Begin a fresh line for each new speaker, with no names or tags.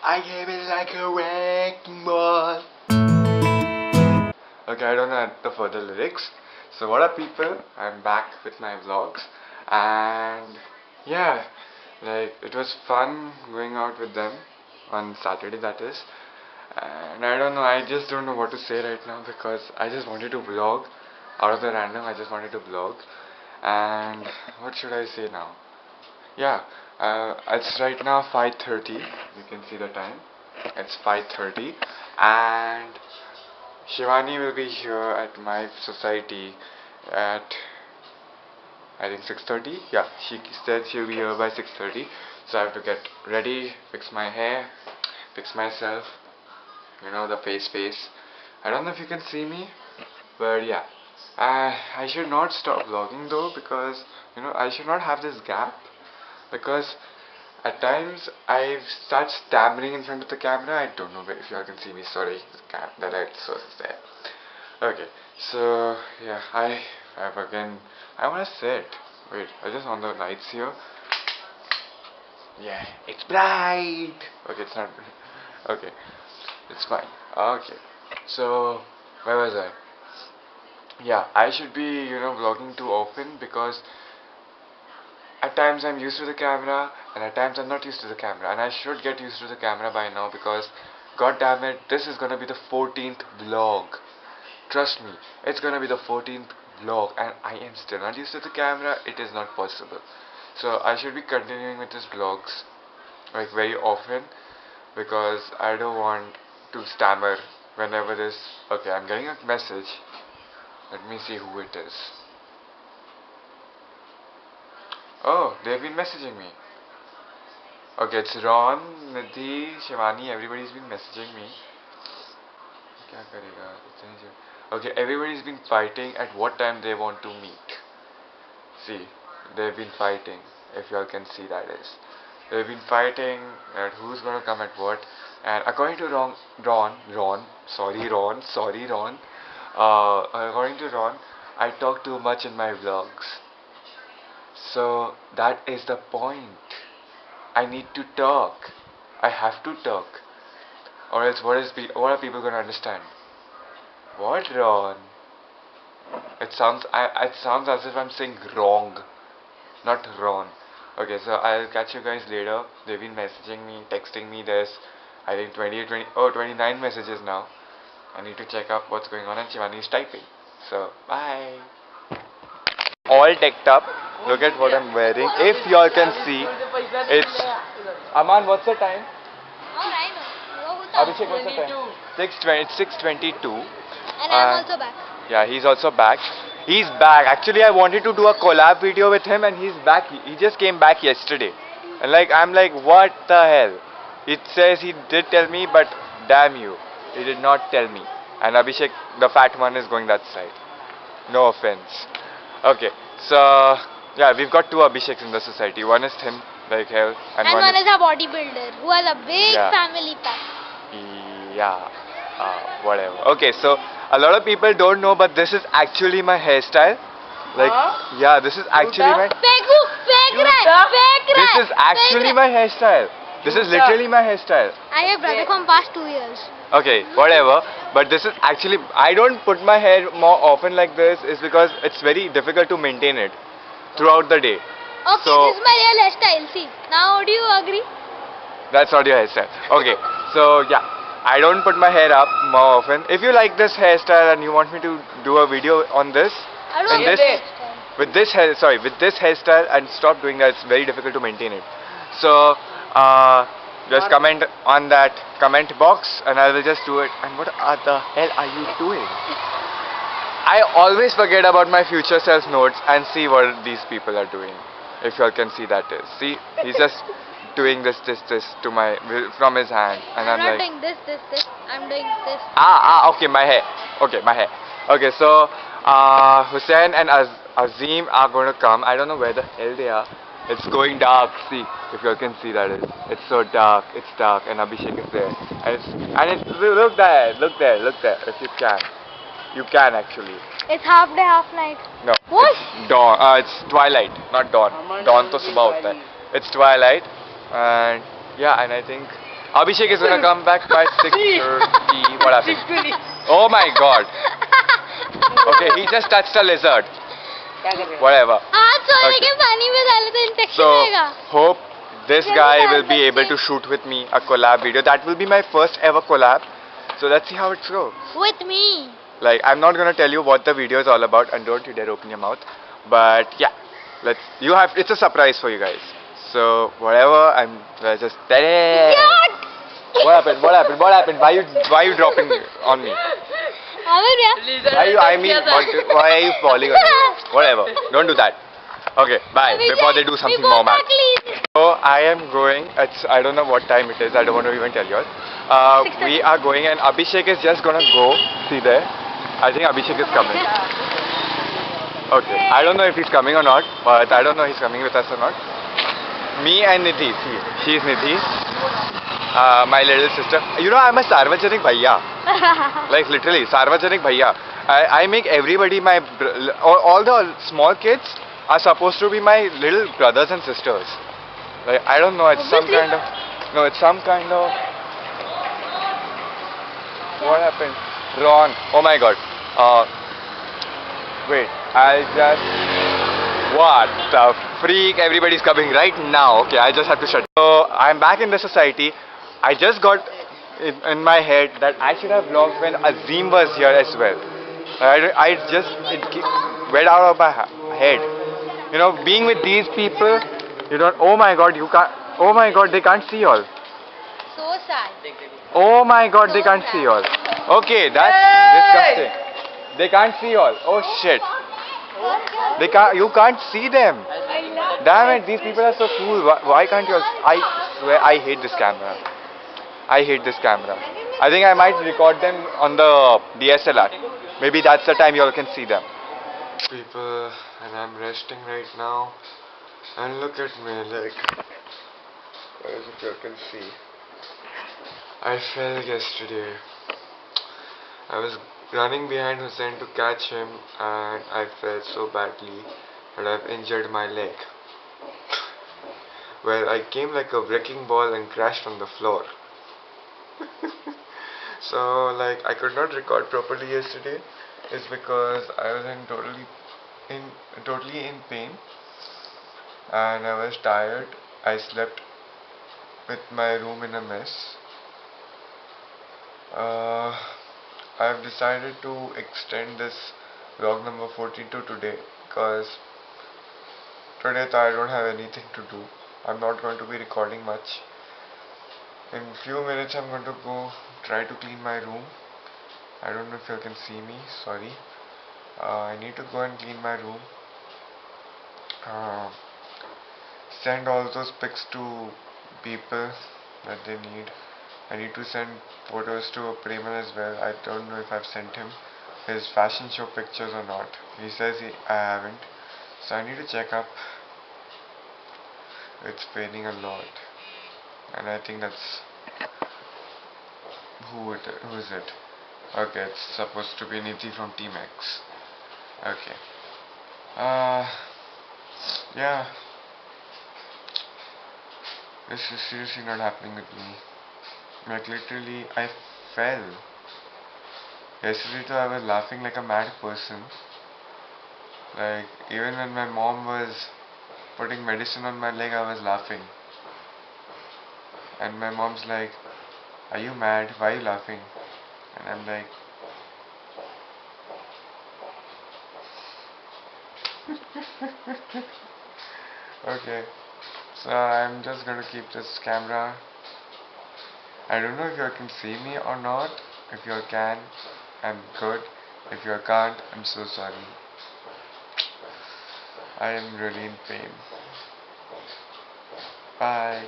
I came in like a wrecking ball. Okay, I don't know the further lyrics. So what up people, I'm back with my vlogs. And yeah, like it was fun going out with them on Saturday, that is. And I don't know, I just don't know what to say right now because I just wanted to vlog. Out of the random, I just wanted to vlog. And what should I say now? Yeah, it's right now 5:30. You can see the time. It's 5:30, and Shivani will be here at my society at I think 6:30. Yeah, she said she'll be here by 6:30. So I have to get ready, fix my hair, fix myself. You know, the face. I don't know if you can see me, but yeah. I should not stop vlogging though because you know I should not have this gap because at times I start stammering in front of the camera. I don't know if you all can see me. Sorry, the light source is there. Okay, so yeah, I have again. I want to sit. Wait, I just on the lights here. Yeah, it's bright. Okay, it's not. Okay, it's fine. Okay, so where was I? Yeah, I should be vlogging too often because at times I'm used to the camera and at times I'm not used to the camera, and I should get used to the camera by now because god damn it, this is gonna be the 14th vlog. Trust me, it's gonna be the 14th vlog and I am still not used to the camera. It is not possible. So I should be continuing with these vlogs like very often because I don't want to stammer whenever this. Okay, I'm getting a message. Let me see who it is. Oh, they've been messaging me. Okay, it's Ron, Nidhi, Shivani, everybody's been messaging me. Kya karega? Okay, everybody's been fighting at what time they want to meet. See, they've been fighting, if y'all can see that is. They've been fighting at who's gonna come at what. And according to Ron, according to Ron, I talk too much in my vlogs. So that is the point. I need to talk. I have to talk. Or else what are people gonna understand? What, Ron? It sounds as if I'm saying wrong, not Ron. Okay, so I'll catch you guys later. They've been messaging me, texting me. There's I think 29 messages now. I need to check up what's going on, and Shivani is typing. So bye. All decked up. Look at what I'm wearing. If y'all can see, it's Aman. What's the time? Abhishek, what's the time? 6:20. It's 6:22.
And I'm also back.
Yeah, he's also back. He's back. Actually, I wanted to do a collab video with him, and he's back. He just came back yesterday, and I'm like, what the hell? It says he did tell me, but damn you, he did not tell me. And Abhishek, the fat one, is going that side. No offense. Okay, so yeah, we've got two Abhisheks in the society. One is him, like hell,
and one is a bodybuilder who has a big family pack.
Yeah, whatever. Okay, so a lot of people don't know, but this is actually my hairstyle. Yeah, this is actually my. This is actually my hairstyle. This is literally my hairstyle.
I have brother from past 2 years.
Okay, whatever. But this is actually, I don't put my hair more often like this is because it's very difficult to maintain it throughout the day.
Okay, so, this is my real hairstyle. See, now do you agree?
That's not your hairstyle. Okay, so yeah, I don't put my hair up more often. If you like this hairstyle and you want me to do a video on this,
I don't like this
with this hairstyle, and stop doing that. It's very difficult to maintain it. So just comment on that comment box and I will just do it. And what the hell are you doing? I always forget about my future self notes and see what these people are doing. If you all can see that is. See, he's just doing this to from his hand, and I'm
not
like
doing this. I'm doing this.
Okay, my hair. Okay, my hair. Okay, so Hussein and Azim are going to come. I don't know where the hell they are. It's going dark. See, if you all can see that is. It's so dark. It's dark, and Abhishek is there. And it's look there. If you can actually.
It's half day, half night.
No.
What?
It's dawn. It's twilight, not dawn. Dawn to subah hota hai. It's twilight, and yeah, and I think Abhishek is gonna come back by 6:30. What happened? Oh my god. Okay, he just touched a lizard. Whatever.
हाथ सोने
Okay.
के पानी में डाले तो infection
So,
होएगा.
hope this guy will be able to shoot with me a collab video. That will be my first ever collab. So let's see how it goes.
With me.
Like, I'm not gonna tell you what the video is all about, and don't you dare open your mouth. But yeah, it's a surprise for you guys. So whatever, just. What happened? What happened? What happened? Why you dropping on me? Why are you falling on me? Whatever. Don't do that. Okay, bye. Before they do something more mad. So I am going. I don't know what time it is. I don't want to even tell you all. We are going, and Abhishek is just gonna go. See there. I think Abhishek is coming. Okay. I don't know if he's coming or not, but I don't know if he's coming with us or not. Me and Nidhi. See, she's Nidhi. My little sister. You know, I'm a Sarvajanik Bhaiya. Like literally, Sarvajanik Bhaiya. I make everybody all the small kids are supposed to be my little brothers and sisters. Like, I don't know, it's some kind of. No, it's some kind of. What happened? Ron. Oh my god. Wait, I'll just. What the freak? Everybody's coming right now. Okay, I just have to shut. So, I'm back in the society. I just got in my head that I should have vlogged when Azim was here as well. It went out of my head. You know, being with these people, you don't. Oh my god, you can't. Oh my god, they can't see y'all.
So sad.
Oh my god, they can't see y'all. Okay, that's disgusting. They can't see y'all. Oh shit. They can't. You can't see them. Damn it, these people are so cool. Why can't you? I swear, I hate this camera. I hate this camera. I think I might record them on the DSLR. Maybe that's the time you all can see them. People, and I'm resting right now. And look at me, like, as if you can see. I fell yesterday. I was running behind Hussein to catch him, and I fell so badly that I've injured my leg. Well, I came like a wrecking ball and crashed on the floor. So, like, I could not record properly yesterday. It's because I was totally in pain, and I was tired. I slept with my room in a mess. I've decided to extend this vlog number 14 to today, because today I don't have anything to do. I'm not going to be recording much. In few minutes I'm going to go try to clean my room. I don't know if you can see me, sorry. I need to go and clean my room. Send all those pics to people that they need. I need to send photos to Premal as well. I don't know if I've sent him his fashion show pictures or not. He says I haven't. So I need to check up. It's raining a lot. And I think that's... Who is it? Okay, it's supposed to be Nidhi from Team X. Okay. Yeah. This is seriously not happening with me. Like literally, I fell. Yesterday too, I was laughing like a mad person. Like, even when my mom was putting medicine on my leg, I was laughing. And my mom's like, "Are you mad? Why are you laughing?" And I'm like, okay. So I'm just gonna keep this camera. I don't know if you can see me or not. If you can, I'm good. If you can't, I'm so sorry. I am really in pain. Bye.